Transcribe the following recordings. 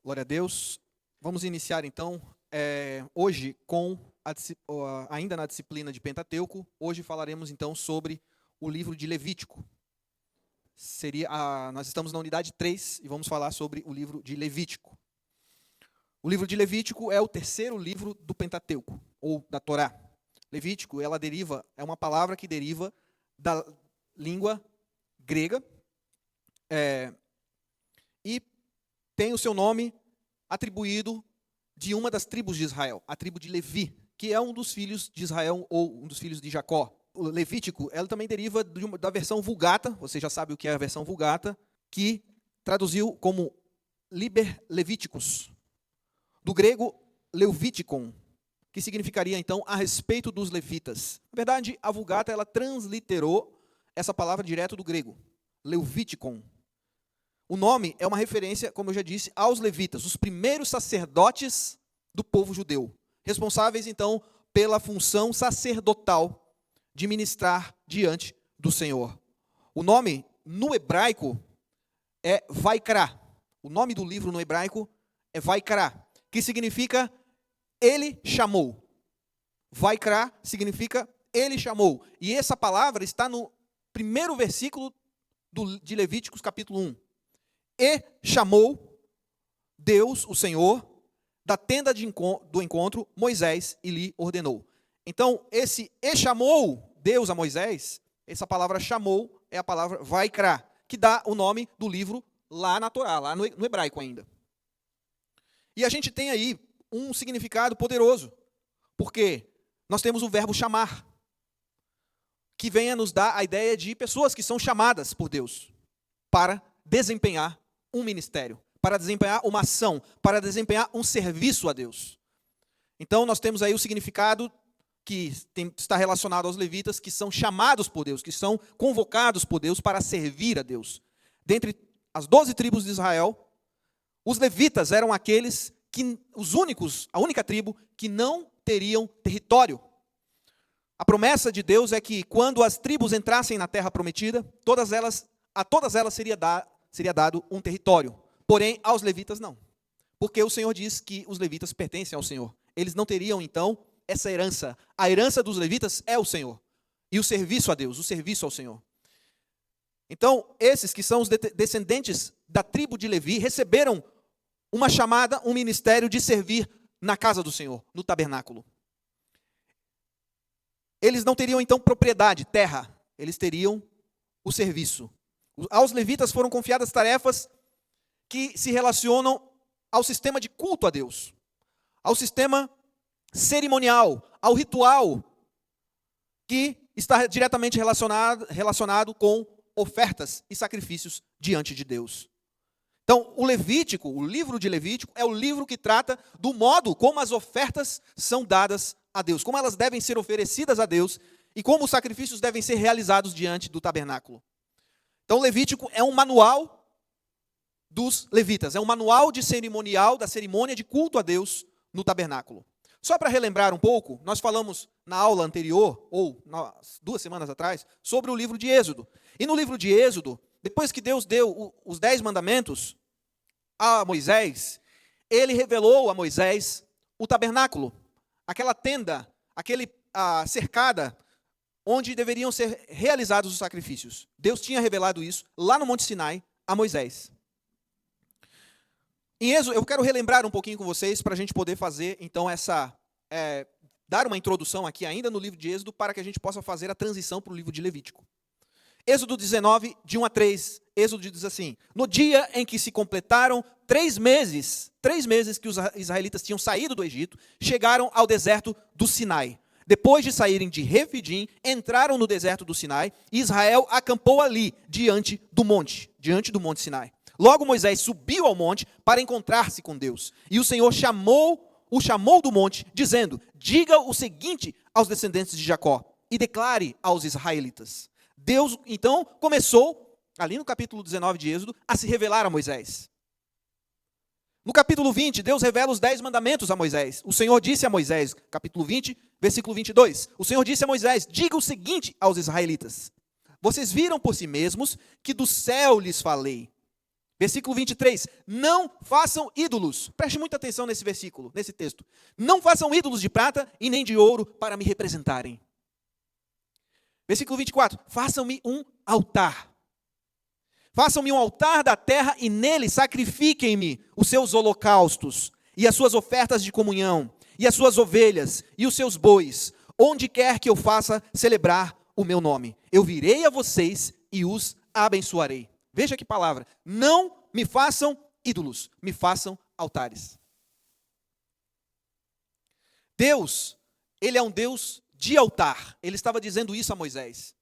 Glória a Deus. Vamos iniciar então, hoje com, ainda na disciplina de Pentateuco, hoje falaremos então sobre o livro de Levítico. Nós estamos na unidade 3 e vamos falar sobre o livro de Levítico. O livro de Levítico é o terceiro livro do Pentateuco, ou da Torá. Levítico, é uma palavra que deriva da língua grega, e tem o seu nome atribuído de uma das tribos de Israel, a tribo de Levi, que é um dos filhos de Israel ou um dos filhos de Jacó. O Levítico, ela também deriva da versão Vulgata, você já sabe o que é a versão Vulgata, que traduziu como Liber Levíticos, do grego Leuvitikon, que significaria então a respeito dos levitas. Na verdade, a Vulgata ela transliterou essa palavra direto do grego, Leuvitikon. O nome é uma referência, como eu já disse, aos levitas, os primeiros sacerdotes do povo judeu, responsáveis então pela função sacerdotal de ministrar diante do Senhor. O nome no hebraico é Vaikra. O nome do livro no hebraico é Vaikra, que significa ele chamou. Vaikra significa ele chamou. E essa palavra está no primeiro versículo de Levíticos capítulo 1. E chamou Deus, o Senhor, da tenda do encontro, Moisés, e lhe ordenou. Então, esse e chamou Deus a Moisés, essa palavra chamou é a palavra Vaikra, que dá o nome do livro lá na Torá, lá no hebraico ainda. E a gente tem aí um significado poderoso, porque nós temos o verbo chamar, que vem a nos dar a ideia de pessoas que são chamadas por Deus para desempenhar um ministério, para desempenhar uma ação, para desempenhar um serviço a Deus. Então nós temos aí o significado que está relacionado aos levitas, que são chamados por Deus, que são convocados por Deus para servir a Deus. Dentre as 12 tribos de Israel, os levitas eram aqueles a única tribo que não teriam território. A promessa de Deus é que quando as tribos entrassem na terra prometida, a todas elas seria dado um território. Porém, aos levitas não. Porque o Senhor diz que os levitas pertencem ao Senhor. Eles não teriam, então, essa herança. A herança dos levitas é o Senhor. E o serviço a Deus, o serviço ao Senhor. Então, esses que são os descendentes da tribo de Levi, receberam uma chamada, um ministério de servir na casa do Senhor, no tabernáculo. Eles não teriam, então, propriedade, terra. Eles teriam o serviço. Aos levitas foram confiadas tarefas que se relacionam ao sistema de culto a Deus, ao sistema cerimonial, ao ritual, que está diretamente relacionado com ofertas e sacrifícios diante de Deus. Então, o livro de Levítico, é o livro que trata do modo como as ofertas são dadas a Deus, como elas devem ser oferecidas a Deus e como os sacrifícios devem ser realizados diante do tabernáculo. Então, o Levítico é um manual dos levitas, é um manual de cerimonial, da cerimônia de culto a Deus no tabernáculo. Só para relembrar um pouco, nós falamos na aula anterior, ou 2 semanas atrás, sobre o livro de Êxodo. E no livro de Êxodo, depois que Deus deu os 10 mandamentos a Moisés, ele revelou a Moisés o tabernáculo, aquela tenda, cercada, onde deveriam ser realizados os sacrifícios. Deus tinha revelado isso lá no Monte Sinai a Moisés. Em Êxodo, eu quero relembrar um pouquinho com vocês para a gente poder fazer, então, dar uma introdução aqui ainda no livro de Êxodo para que a gente possa fazer a transição para o livro de Levítico. Êxodo 19, de 1 a 3, Êxodo diz assim: no dia em que se completaram 3 meses que os israelitas tinham saído do Egito, chegaram ao deserto do Sinai. Depois de saírem de Refidim, entraram no deserto do Sinai, e Israel acampou ali, diante do monte Sinai. Logo Moisés subiu ao monte para encontrar-se com Deus. E o Senhor o chamou do monte, dizendo: diga o seguinte aos descendentes de Jacó, e declare aos israelitas. Deus, então, começou, ali no capítulo 19 de Êxodo, a se revelar a Moisés. No capítulo 20, Deus revela os 10 mandamentos a Moisés. O Senhor disse a Moisés, capítulo 20, versículo 22, o Senhor disse a Moisés: diga o seguinte aos israelitas: vocês viram por si mesmos que do céu lhes falei. Versículo 23. Não façam ídolos. Preste muita atenção nesse versículo, nesse texto. Não façam ídolos de prata e nem de ouro para me representarem. Versículo 24. Façam-me um altar. Façam-me um altar da terra e nele sacrifiquem-me os seus holocaustos e as suas ofertas de comunhão e as suas ovelhas e os seus bois, onde quer que eu faça celebrar o meu nome. Eu virei a vocês e os abençoarei. Veja que palavra. Não me façam ídolos, me façam altares. Deus, Ele é um Deus de altar. Ele estava dizendo isso a Moisés.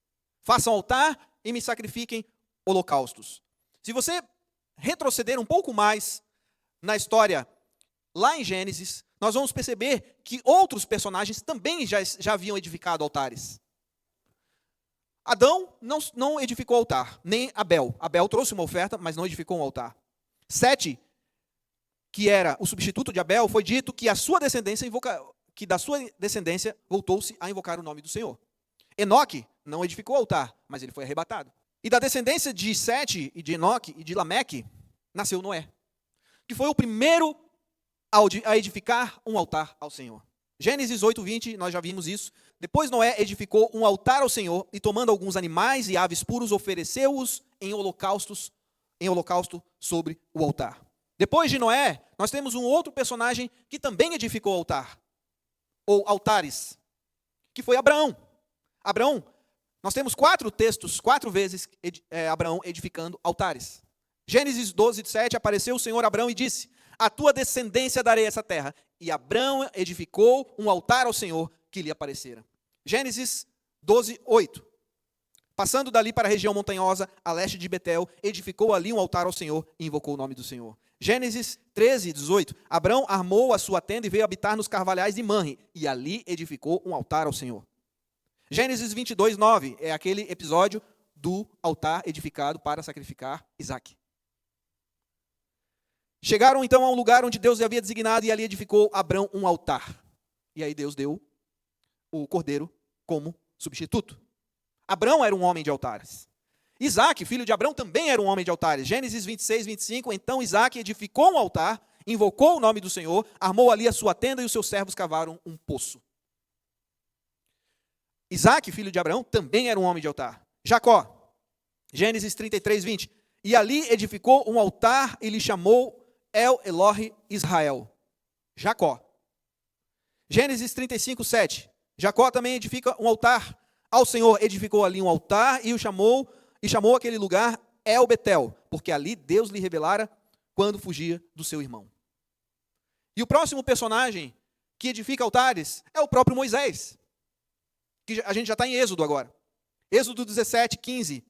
Façam altar e me sacrifiquem holocaustos. Se você retroceder um pouco mais na história, lá em Gênesis, nós vamos perceber que outros personagens também já haviam edificado altares. Adão não edificou altar, nem Abel. Abel trouxe uma oferta, mas não edificou um altar. Sete, que era o substituto de Abel, foi dito que que da sua descendência voltou-se a invocar o nome do Senhor. Enoque não edificou altar, mas ele foi arrebatado. E da descendência de Sete, e de Enoque, e de Lameque, nasceu Noé, que foi o primeiro a edificar um altar ao Senhor. Gênesis 8:20, nós já vimos isso. Depois Noé edificou um altar ao Senhor e tomando alguns animais e aves puros, ofereceu-os em holocausto sobre o altar. Depois de Noé, nós temos um outro personagem que também edificou altar, ou altares, que foi Abraão. Abraão, nós temos 4 textos, 4 vezes Abraão edificando altares. Gênesis 12:7, apareceu o Senhor a Abraão e disse: a tua descendência darei essa terra. E Abraão edificou um altar ao Senhor que lhe aparecera. Gênesis 12:8. Passando dali para a região montanhosa, a leste de Betel, edificou ali um altar ao Senhor e invocou o nome do Senhor. Gênesis 13:18. Abraão armou a sua tenda e veio habitar nos carvalhais de Manre, e ali edificou um altar ao Senhor. Gênesis 22:9 é aquele episódio do altar edificado para sacrificar Isaque. Chegaram então a um lugar onde Deus havia designado e ali edificou Abrão um altar. E aí Deus deu o cordeiro como substituto. Abrão era um homem de altares. Isaque, filho de Abrão, também era um homem de altares. Gênesis 26:25, então Isaque edificou um altar, invocou o nome do Senhor, armou ali a sua tenda e os seus servos cavaram um poço. Isaque, filho de Abrão, também era um homem de altar. Jacó, Gênesis 33:20, e ali edificou um altar e lhe chamou El Elohe Israel. Jacó. Gênesis 35:7. Jacó também edifica um altar ao Senhor, edificou ali um altar e chamou aquele lugar El Betel, porque ali Deus lhe revelara quando fugia do seu irmão. E o próximo personagem que edifica altares é o próprio Moisés, que a gente já está em Êxodo agora. Êxodo 17:15.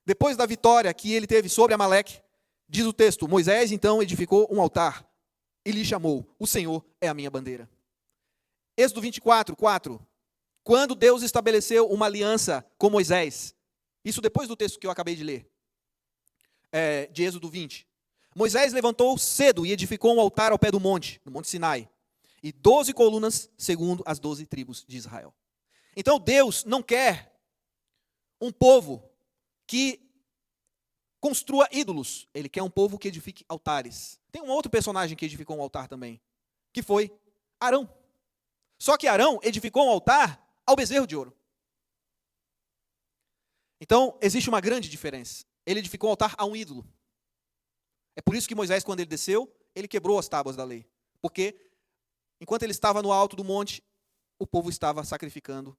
Depois da vitória que ele teve sobre Amaleque, diz o texto: Moisés então edificou um altar e lhe chamou: o Senhor é a minha bandeira. Êxodo 24:4. Quando Deus estabeleceu uma aliança com Moisés, isso depois do texto que eu acabei de ler, de Êxodo 20. Moisés levantou cedo e edificou um altar ao pé do monte, no Monte Sinai, e 12 colunas segundo as 12 tribos de Israel. Então Deus não quer um povo que construa ídolos. Ele quer um povo que edifique altares. Tem um outro personagem que edificou um altar também, que foi Arão. Só que Arão edificou um altar ao bezerro de ouro. Então, existe uma grande diferença. Ele edificou um altar a um ídolo. É por isso que Moisés, quando ele desceu, ele quebrou as tábuas da lei. Porque, enquanto ele estava no alto do monte, o povo estava sacrificando.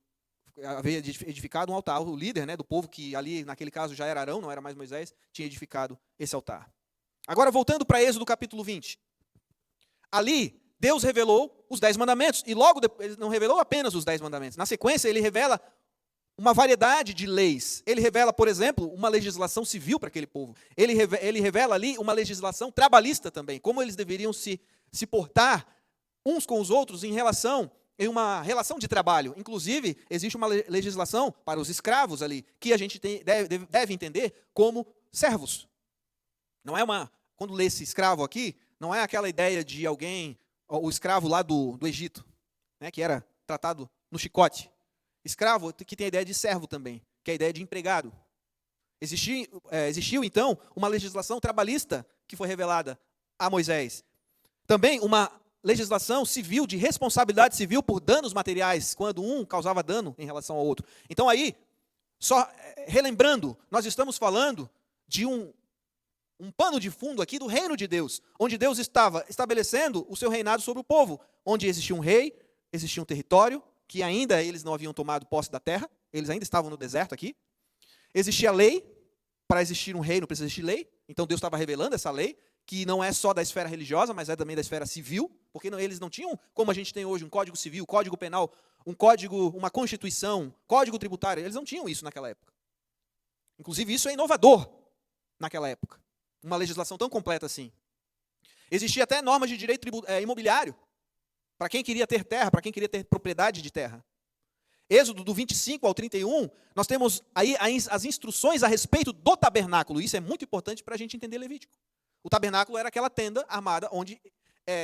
Havia edificado um altar. O líder, do povo, que ali, naquele caso, já era Arão, não era mais Moisés, tinha edificado esse altar. Agora, voltando para Êxodo capítulo 20. Ali, Deus revelou os 10 mandamentos. E logo depois, ele não revelou apenas os 10 mandamentos. Na sequência, ele revela uma variedade de leis. Ele revela, por exemplo, uma legislação civil para aquele povo. Ele revela ali uma legislação trabalhista também. Como eles deveriam se portar uns com os outros em uma relação de trabalho. Inclusive, existe uma legislação para os escravos ali, que a gente deve entender como servos. Não é quando lê esse escravo aqui, não é aquela ideia de alguém, o escravo lá do Egito, que era tratado no chicote. Escravo que tem a ideia de servo também, que é a ideia de empregado. Existiu, então, uma legislação trabalhista que foi revelada a Moisés. Também uma legislação civil, de responsabilidade civil por danos materiais, quando um causava dano em relação ao outro. Então aí, só relembrando, nós estamos falando de um pano de fundo aqui do reino de Deus, onde Deus estava estabelecendo o seu reinado sobre o povo, onde existia um rei, existia um território, que ainda eles não haviam tomado posse da terra, eles ainda estavam no deserto aqui. Existia lei, para existir um reino precisa existir lei, então Deus estava revelando essa lei, que não é só da esfera religiosa, mas é também da esfera civil, porque eles não tinham, como a gente tem hoje, um código civil, código penal, um código, uma constituição, código tributário, eles não tinham isso naquela época. Inclusive isso é inovador naquela época. Uma legislação tão completa assim. Existia até normas de direito imobiliário, para quem queria ter terra, para quem queria ter propriedade de terra. Êxodo do 25 ao 31, nós temos aí as instruções a respeito do tabernáculo. Isso é muito importante para a gente entender Levítico. O tabernáculo era aquela tenda armada onde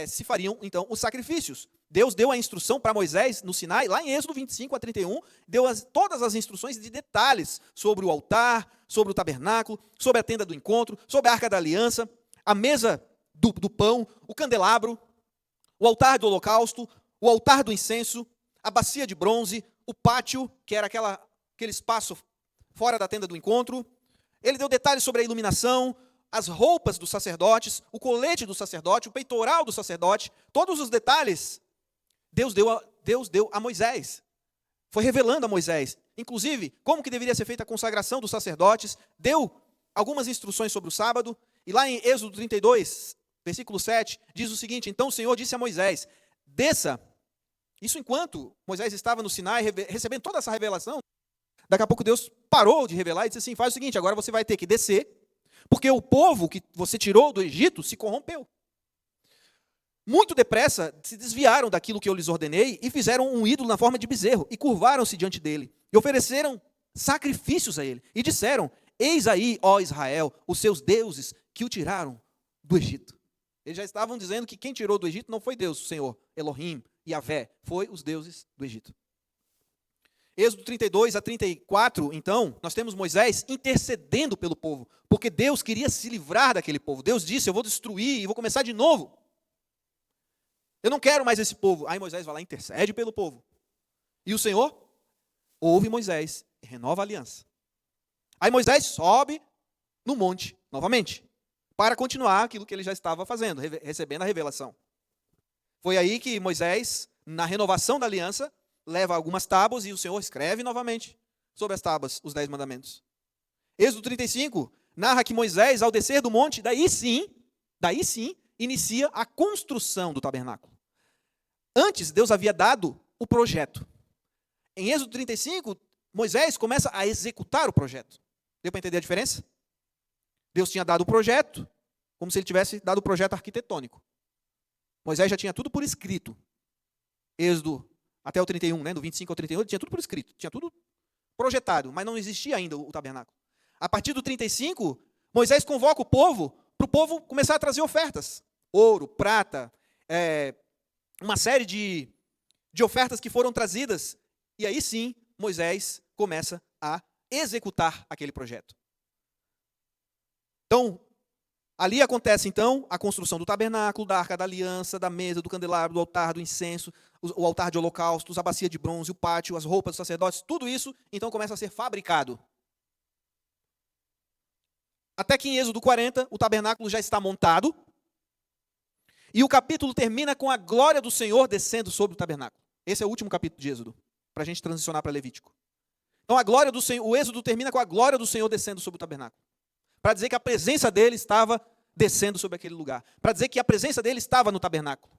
se fariam, então, os sacrifícios. Deus deu a instrução para Moisés no Sinai, lá em Êxodo 25 a 31, deu todas as instruções de detalhes sobre o altar, sobre o tabernáculo, sobre a tenda do encontro, sobre a arca da aliança, a mesa do pão, o candelabro, o altar do holocausto, o altar do incenso, a bacia de bronze, o pátio, que era aquele espaço fora da tenda do encontro. Ele deu detalhes sobre a iluminação, as roupas dos sacerdotes, o colete do sacerdote, o peitoral do sacerdote, todos os detalhes Deus deu a Moisés. Foi revelando a Moisés. Inclusive, como que deveria ser feita a consagração dos sacerdotes, deu algumas instruções sobre o sábado, e lá em Êxodo 32, versículo 7, diz o seguinte: então o Senhor disse a Moisés, desça. Isso enquanto Moisés estava no Sinai, recebendo toda essa revelação, daqui a pouco Deus parou de revelar e disse assim, faz o seguinte, agora você vai ter que descer, porque o povo que você tirou do Egito se corrompeu. Muito depressa se desviaram daquilo que eu lhes ordenei e fizeram um ídolo na forma de bezerro e curvaram-se diante dele e ofereceram sacrifícios a ele e disseram, eis aí, ó Israel, os seus deuses que o tiraram do Egito. Eles já estavam dizendo que quem tirou do Egito não foi Deus, o Senhor, Elohim, Yavé, foi os deuses do Egito. Êxodo 32 a 34, então, nós temos Moisés intercedendo pelo povo, porque Deus queria se livrar daquele povo. Deus disse, eu vou destruir e vou começar de novo. Eu não quero mais esse povo. Aí Moisés vai lá e intercede pelo povo. E o Senhor ouve Moisés e renova a aliança. Aí Moisés sobe no monte novamente, para continuar aquilo que ele já estava fazendo, recebendo a revelação. Foi aí que Moisés, na renovação da aliança, leva algumas tábuas e o Senhor escreve novamente sobre as tábuas os 10 mandamentos. Êxodo 35 narra que Moisés, ao descer do monte, daí sim, inicia a construção do tabernáculo. Antes, Deus havia dado o projeto. Em Êxodo 35, Moisés começa a executar o projeto. Deu para entender a diferença? Deus tinha dado o projeto, como se ele tivesse dado o projeto arquitetônico. Moisés já tinha tudo por escrito. Êxodo até o 31, do 25 ao 31, ele tinha tudo por escrito, tinha tudo projetado, mas não existia ainda o tabernáculo. A partir do 35, Moisés convoca o povo, para o povo começar a trazer ofertas. Ouro, prata, uma série de ofertas que foram trazidas. E aí sim, Moisés começa a executar aquele projeto. Então, ali acontece então a construção do tabernáculo, da arca da aliança, da mesa, do candelabro, do altar, do incenso, o altar de holocaustos, a bacia de bronze, o pátio, as roupas dos sacerdotes, tudo isso então começa a ser fabricado. Até que em Êxodo 40, o tabernáculo já está montado, e o capítulo termina com a glória do Senhor descendo sobre o tabernáculo. Esse é o último capítulo de Êxodo, para a gente transicionar para Levítico. Então a glória do Senhor, o Êxodo termina com a glória do Senhor descendo sobre o tabernáculo. Para dizer que a presença dele estava descendo sobre aquele lugar. Para dizer que a presença dele estava no tabernáculo.